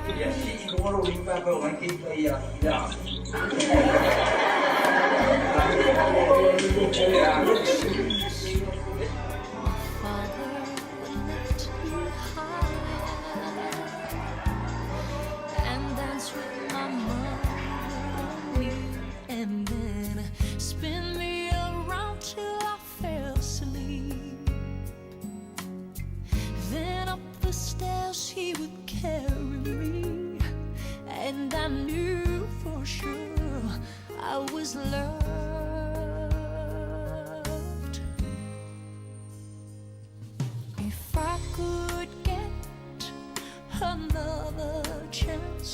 Tomorrow we have one cake. Yeah. And dance with my mommy, and then spin me around till I fell asleep. Then up the stairs he would carry me, and I knew for sure I was loved. If I could get another chance,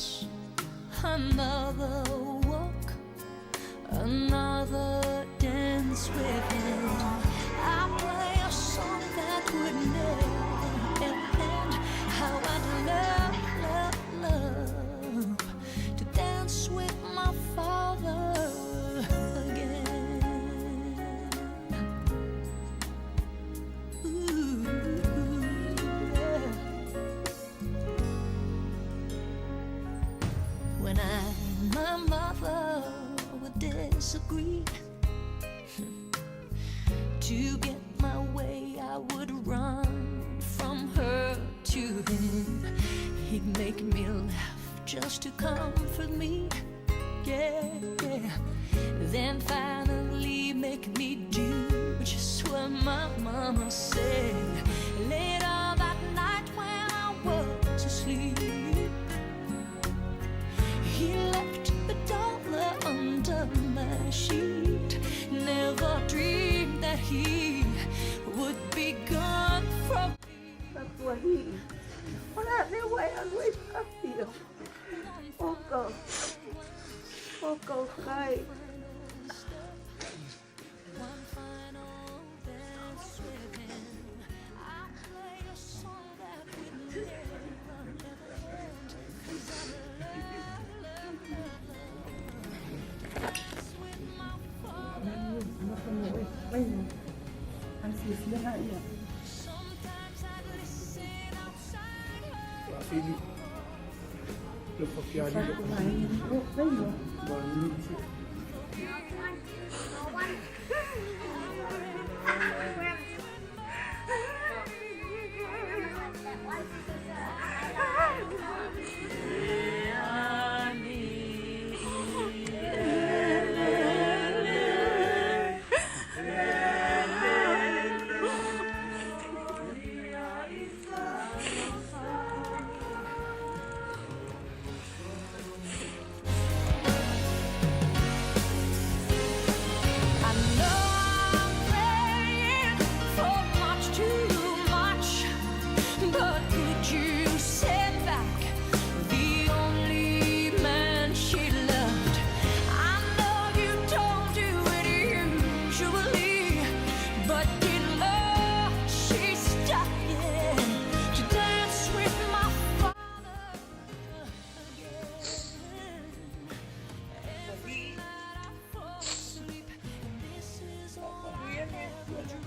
another walk, another dance with him, I'd play a song that would never end. How I'd love, love, love to dance with my father again. Ooh, yeah. When I and my mother would disagree, to get my way I would run from her to him. He'd make me laugh just to comfort me, yeah, yeah. Then finally make me do just what my mama said. Later that night when I was asleep, he left $1 under my sheet. Never dreamed that he would be gone from me. ตัวที่เพราะนั้นไม่ไหวเอาด้วยพักเดียวพ่อก็ใคร One final dance with him. I play a song that would never end. 'Cause I love with my father. ไม่มีอันสีเสียหายเนี่ย Sometimes I listen outside her. Fini. Le occhiali. ใส่ตัวไหนลูกไม่เหรอ I know I'm praying for much too much, but could you send back the only man she loved? I know you don't do it usually, but in love she's dying to dance with my father again. Every night I fall asleep, and this is all I ever dream.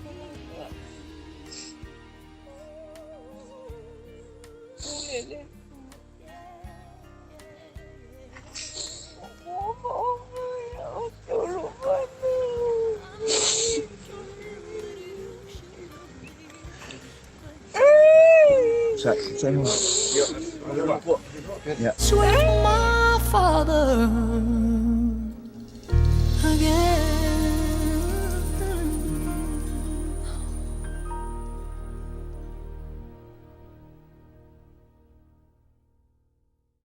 ใช่ไหม With my father again.